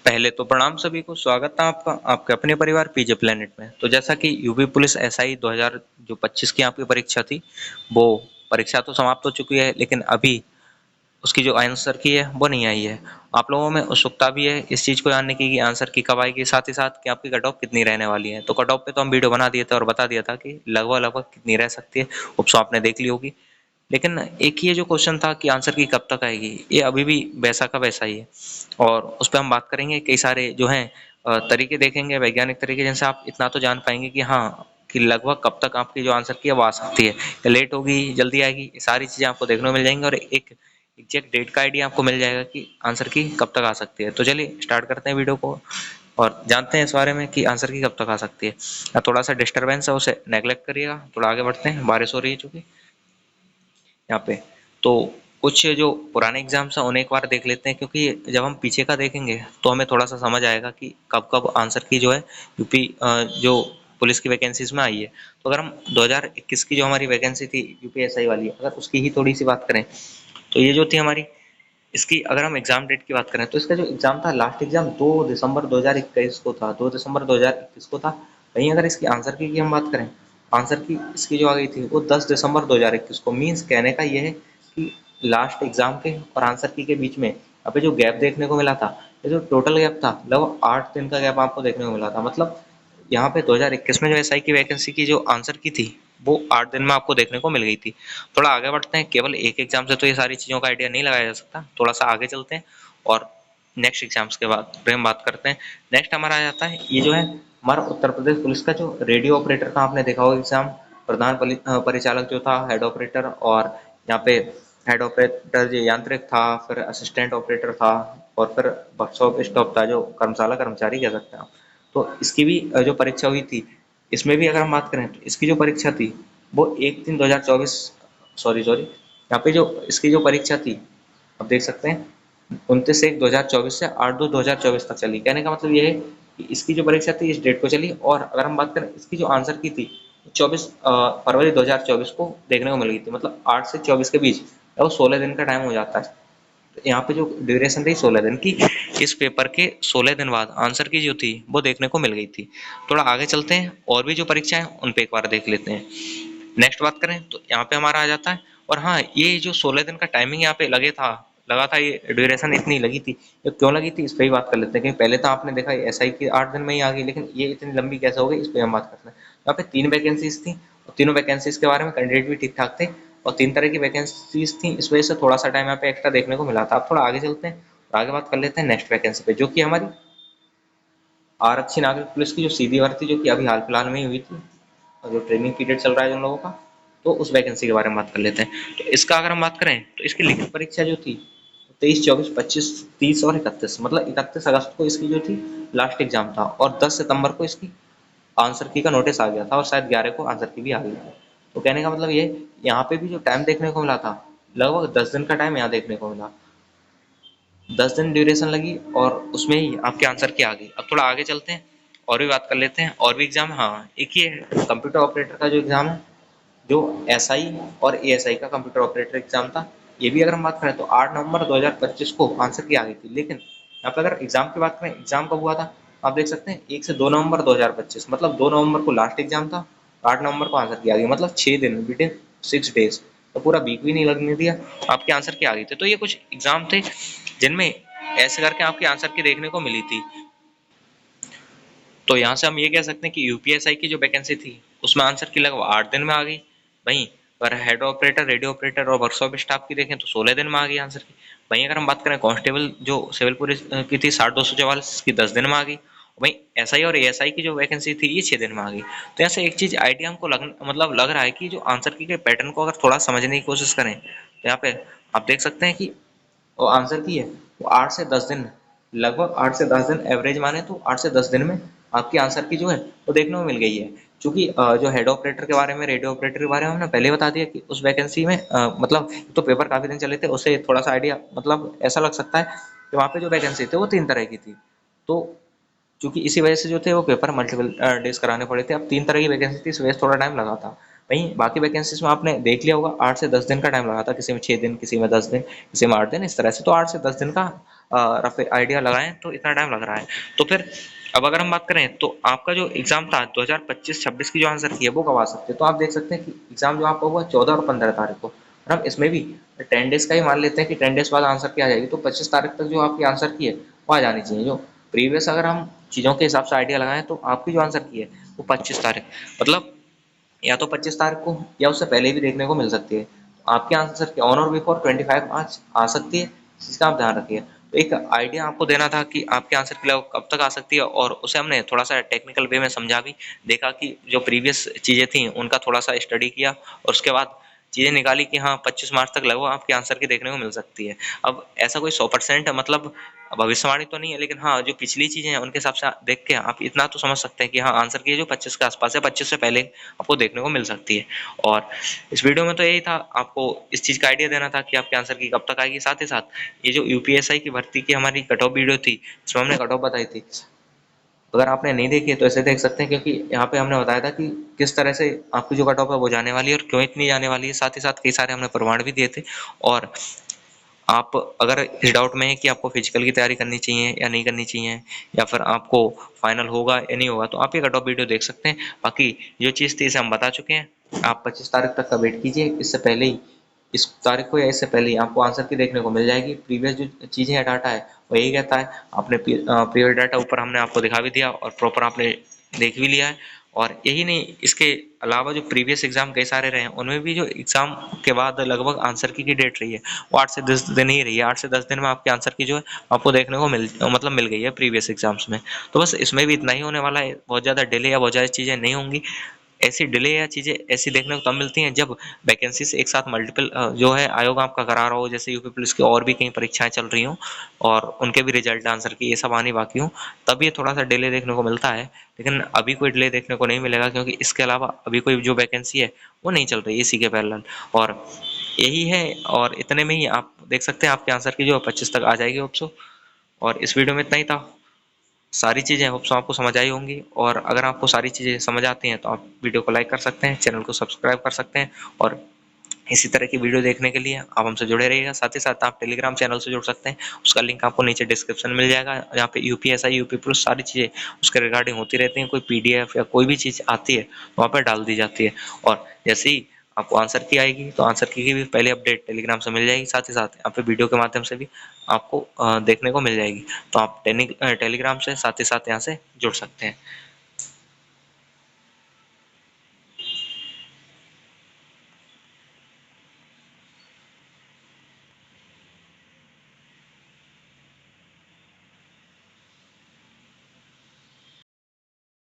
पहले तो प्रणाम सभी को, स्वागत है आपका आपके अपने परिवार पीजे प्लेनेट में। तो जैसा कि यूपी पुलिस एसआई 2025 की आपकी परीक्षा थी, वो परीक्षा तो समाप्त हो चुकी है, लेकिन अभी उसकी जो आंसर की है वो नहीं आई है। आप लोगों में उत्सुकता भी है इस चीज़ को जानने की कि आंसर की कब आएगी, साथ ही साथ कि आपकी कट ऑफ कितनी रहने वाली है। तो कट ऑफ पे तो हम वीडियो बना दिए थे और बता दिया था कि लगभग लगभग कितनी रह सकती है। उपसो आपने देख ली होगी। लेकिन एक ये जो क्वेश्चन था कि आंसर की कब तक आएगी, ये अभी भी वैसा का वैसा ही है। और उस पर हम बात करेंगे, कई सारे जो हैं तरीके देखेंगे, वैज्ञानिक तरीके, जिनसे आप इतना तो जान पाएंगे कि हाँ, कि लगभग कब तक आपकी जो आंसर की है वो आ सकती है, या लेट होगी, जल्दी आएगी। ये सारी चीज़ें आपको देखने को मिल जाएंगी और एक एग्जैक्ट डेट का आइडिया आपको मिल जाएगा कि आंसर की कब तक आ सकती है। तो चलिए स्टार्ट करते हैं वीडियो को और जानते हैं इस बारे में कि आंसर की कब तक आ सकती है। या थोड़ा सा डिस्टर्बेंस है, उसे नेग्लेक्ट करिएगा। थोड़ा आगे बढ़ते हैं, बारिश हो रही है चूंकि यहाँ पे। तो कुछ जो पुराने एग्जाम्स हैं उन्हें एक बार देख लेते हैं, क्योंकि जब हम पीछे का देखेंगे तो हमें थोड़ा सा समझ आएगा कि कब कब आंसर की जो है यूपी जो पुलिस की वैकेंसीज में आई है। तो अगर हम 2021 की जो हमारी वैकेंसी थी यूपीएसआई वाली, अगर उसकी ही थोड़ी सी बात करें, तो ये जो थी हमारी, इसकी अगर हम एग्जाम डेट की बात करें तो इसका जो एग्जाम था, लास्ट एग्जाम 2 दिसंबर 2021 को था, 2 दिसंबर 2021 को था। वहीं अगर इसकी आंसर की हम बात करें, आंसर की इसकी जो आ गई थी वो 10 दिसंबर 2021 को। मीन्स कहने का ये है कि लास्ट एग्जाम के और आंसर की के बीच में अभी जो गैप देखने को मिला था, ये जो टोटल गैप था, लगभग 8 दिन का गैप आपको देखने को मिला था। मतलब यहाँ पे 2021 में जो एसआई की वैकेंसी की जो आंसर की थी, वो 8 दिन में आपको देखने को मिल गई थी। थोड़ा आगे बढ़ते हैं, केवल एक एग्जाम से तो ये सारी चीज़ों का आइडिया नहीं लगाया जा सकता। थोड़ा सा आगे चलते हैं और नेक्स्ट एग्जाम्स के बाद फिर हम बात करते हैं। नेक्स्ट हमारा आ जाता है, ये जो है हमारा उत्तर प्रदेश पुलिस का जो रेडियो ऑपरेटर का, आपने देखा होगा एग्जाम। प्रधान परिचालक जो था, हेड ऑपरेटर, और यहाँ पे हेड ऑपरेटर जो यांत्रिक था, फिर असिस्टेंट ऑपरेटर था, और फिर वर्कशॉप स्टॉप था, जो कर्मशाला कर्मचारी कह सकते हैं आप। तो इसकी भी जो परीक्षा हुई थी, इसमें भी अगर हम बात करें तो इसकी जो परीक्षा थी वो 1/3/2024, सॉरी सॉरी, यहाँ पे जो इसकी जो परीक्षा थी, आप देख सकते हैं 29/1/2024 से 8/2/2024 तक चली। कहने का मतलब ये है कि इसकी जो परीक्षा थी इस डेट को चली। और अगर हम बात करें इसकी जो आंसर की थी, 24 फरवरी 2024 को देखने को मिल गई थी। मतलब 8 से 24 के बीच वो 16 दिन का टाइम हो जाता है। तो यहाँ पे जो ड्यूरेशन रही 16 दिन की, इस पेपर के 16 दिन बाद आंसर की जो थी वो देखने को मिल गई थी। थोड़ा आगे चलते हैं और भी जो परीक्षा है उन पे एक बार देख लेते हैं। नेक्स्ट बात करें तो यहाँ पे हमारा आ जाता है, और हाँ, ये जो 16 दिन का टाइमिंग यहाँ पे लगा था, ये ड्यूरेशन इतनी लगी थी, ये क्यों लगी थी, इस पर ही बात कर लेते हैं। क्योंकि पहले तो आपने देखा एसआई की 8 दिन में ही आ गई, लेकिन ये इतनी लंबी कैसे हो गई, इस पर हम बात करते हैं। यहाँ पे 3 वैकेंसीज थी, और तीनों वैकेंसीज के बारे में कैंडिडेट भी ठीक ठाक थे, और 3 तरह की वैकेंसीज थी, इस वजह से थोड़ा सा टाइम यहाँ पे एक्स्ट्रा देखने को मिला था। अब थोड़ा आगे चलते हैं और आगे बात कर लेते हैं नेक्स्ट वैकेंसी पे, जो कि हमारी आरक्षी नागरिक पुलिस की जो सीधी भर्ती, जो कि अभी हाल फिलहाल में ही हुई थी, और जो ट्रेनिंग पीरियड चल रहा है उन लोगों का, तो उस वैकेंसी के बारे में बात कर लेते हैं। तो इसका अगर हम बात करें तो इसकी लिखित परीक्षा जो थी 23, 24, 25, 30 और 31, मतलब 31 अगस्त को इसकी जो थी लास्ट एग्जाम था, और 10 सितंबर को इसकी आंसर की का नोटिस आ गया था, और शायद 11 को आंसर की भी आ गई थी। तो कहने का मतलब ये, यहाँ पे भी जो टाइम देखने को मिला था, लगभग 10 दिन का टाइम यहाँ देखने को मिला। 10 दिन ड्यूरेशन लगी और उसमें ही आपके आंसर की आ गई। अब थोड़ा आगे चलते हैं और भी बात कर लेते हैं, और भी एग्जाम। हाँ, एक ये कंप्यूटर ऑपरेटर का जो एग्जाम है, जो एसआई और एएसआई का कंप्यूटर ऑपरेटर एग्जाम था, ये भी अगर हम बात करें तो 8 नवंबर 2025 को आंसर की आ गई थी। लेकिन यहाँ पे अगर एग्जाम की बात करें, एग्जाम कब हुआ था, आप देख सकते हैं 1 से 2 नवंबर 2025, मतलब 2 नवंबर को लास्ट एग्जाम था, 8 नवंबर को आंसर की आ गई, मतलब 6 दिन, विद इन 6 डेज। तो पूरा वीक भी नहीं लगने दिया, आपके आंसर की आ गई थी। तो ये कुछ एग्जाम थे जिनमें ऐसे करके आपके आंसर की देखने को मिली थी। तो यहाँ से हम ये कह सकते हैं कि यूपीएसआई की जो वैकेंसी थी उसमें आंसर की लगभग 8 दिन में आ गई। वहीं पर हेड ऑपरेटर, रेडियो ऑपरेटर और वर्कशॉप स्टाफ की देखें तो 16 दिन में आ गई आंसर की। वहीं अगर हम बात करें कांस्टेबल जो सिविल पुलिस की थी 60/244 की 10 दिन में आ गई। वहीं एसआई और एएसआई की जो वैकेंसी थी ये 6 दिन में आ गई। तो यहाँ से एक चीज आइडिया हमको लग रहा है कि जो आंसर की के पैटर्न को अगर थोड़ा समझने की कोशिश करें, तो यहाँ पे आप देख सकते हैं कि वो आंसर की है वो 8 से 10 दिन, लगभग 8 से 10 दिन एवरेज माने तो 8 से 10 दिन में आपकी आंसर की जो है वो देखने को मिल गई है। क्योंकि जो हेड ऑपरेटर के बारे में, रेडियो ऑपरेटर के बारे में हमने पहले बता दिया कि उस वैकेंसी में मतलब तो पेपर काफी दिन चले थे, उससे थोड़ा सा आइडिया मतलब ऐसा लग सकता है कि वहाँ पे जो वैकेंसी थी वो 3 तरह की थी। तो क्योंकि इसी वजह से जो थे वो पेपर मल्टीपल डेज कराने पड़े थे। अब 3 तरह की वैकेंसी थी, इस वजह से थोड़ा टाइम लगा था। वहीं बाकी वैकेंसीज में आपने देख लिया होगा 8 से 10 दिन का टाइम लगा था, किसी में 6 दिन, किसी में 10 दिन, किसी में 8 दिन, इस तरह से। तो 8 से 10 दिन का रफ आइडिया लगाएं तो इतना टाइम लग रहा है। तो फिर अब अगर हम बात करें तो आपका जो एग्जाम था 2025-26 की जो आंसर की है वो कब आ सकते हैं, तो आप देख सकते हैं कि एग्जाम जो आपका हुआ 14 और 15 तारीख को, और हम इसमें भी 10 डेज का ही मान लेते हैं कि 10 डेज बाद आंसर की आ जाएगी, तो 25 तारीख तक जो आपकी आंसर की है वो आ जानी चाहिए। जो प्रीवियस अगर हम चीज़ों के हिसाब से आइडिया लगाएं तो आपकी जो आंसर की है वो 25 तारीख, मतलब या तो 25 तारीख को या उससे पहले भी देखने को मिल सकती है। तो आपके आंसर की ऑन और बिफोर 25 मार्च आ सकती है, इसका आप ध्यान रखिए। तो एक आइडिया आपको देना था कि आपके आंसर की लगभग कब तक आ सकती है, और उसे हमने थोड़ा सा टेक्निकल वे में समझा भी, देखा कि जो प्रीवियस चीज़ें थी उनका थोड़ा सा स्टडी किया, और उसके बाद चीज़ें निकाली कि हाँ 25 मार्च तक लगभग आपके आंसर की देखने को मिल सकती है। अब ऐसा कोई 100% मतलब भविष्यवाणी तो नहीं है, लेकिन हाँ जो पिछली चीज़ें हैं उनके हिसाब से देख के आप इतना तो समझ सकते हैं कि हाँ आंसर की जो 25 के आसपास है, 25 से पहले आपको देखने को मिल सकती है। और इस वीडियो में तो यही था, आपको इस चीज़ का आइडिया देना था कि आपके आंसर की कब तक आएगी। साथ ही साथ ये जो यूपीएसआई की भर्ती की हमारी कट ऑफ वीडियो थी, इसमें हमने कट ऑफ बताई थी, अगर आपने नहीं देखी है तो ऐसे देख सकते हैं, क्योंकि यहाँ पे हमने बताया था कि किस तरह से आपकी जो कट ऑफ है वो जाने वाली है और क्यों इतनी जाने वाली है। साथ ही साथ कई सारे हमने प्रमाण भी दिए थे। और आप अगर इस डाउट में है कि आपको फिजिकल की तैयारी करनी चाहिए या नहीं करनी चाहिए, या फिर आपको फाइनल होगा या नहीं होगा, तो आप ये कट ऑफ वीडियो देख सकते हैं। बाकी जो चीज़ थी इसे हम बता चुके हैं। आप 25 तारीख तक का वेट कीजिए, इससे पहले ही, इस तारीख को या इससे पहले ही आपको आंसर की देखने को मिल जाएगी। प्रीवियस जो चीज़ें हैं, डाटा है वो यही कहता है। आपने प्रीवियस डाटा ऊपर हमने आपको दिखा भी दिया और प्रॉपर आपने देख भी लिया है। और यही नहीं, इसके अलावा जो प्रीवियस एग्जाम कई सारे रहे हैं उनमें भी जो एग्जाम के बाद लगभग आंसर की डेट रही है वो 8 से 10 दिन ही रही है। 8 से 10 दिन में आपके आंसर की जो है आपको देखने को मिल गई है प्रीवियस एग्जाम्स में। तो बस इसमें भी इतना ही होने वाला है, बहुत ज़्यादा डिले या बहुत ज़्यादा चीज़ें नहीं होंगी। ऐसी डिले या चीज़ें ऐसी देखने को तब मिलती हैं जब वैकेंसी से एक साथ मल्टीपल जो है आयोग आपका करा रहा हो, जैसे यूपी पुलिस की और भी कई परीक्षाएं चल रही हों और उनके भी रिजल्ट आंसर की ये सब आनी बाकी हो, तब ये थोड़ा सा डिले देखने को मिलता है। लेकिन अभी कोई डिले देखने को नहीं मिलेगा, क्योंकि इसके अलावा अभी कोई जो वैकेंसी है वो नहीं चल रही इसी के पैरेलल। और यही है, और इतने में ही आप देख सकते हैं आपके आंसर की जो 25 तक आ जाएगी होप्सो। और इस वीडियो में इतना ही था। सारी चीज़ें होप्सो आपको समझ आई होंगी, और अगर आपको सारी चीज़ें समझ आती हैं तो आप वीडियो को लाइक कर सकते हैं, चैनल को सब्सक्राइब कर सकते हैं, और इसी तरह की वीडियो देखने के लिए आप हमसे जुड़े रहिएगा। साथ ही साथ आप टेलीग्राम चैनल से जुड़ सकते हैं, उसका लिंक आपको नीचे डिस्क्रिप्शन में मिल जाएगा। यहाँ पे यूपीएसआई, यूपी पुलिस सारी चीज़ें उसके रिगार्डिंग होती रहती हैं। कोई पीडीएफ या कोई भी चीज़ आती है वहाँ पर डाल दी जाती है, और जैसे ही आपको आंसर की आएगी तो आंसर की भी पहले अपडेट टेलीग्राम से मिल जाएगी। साथ ही साथ यहाँ पे वीडियो के माध्यम से भी आपको देखने को मिल जाएगी। तो आप टेलीग्राम से साथ ही साथ यहाँ से जुड़ सकते हैं।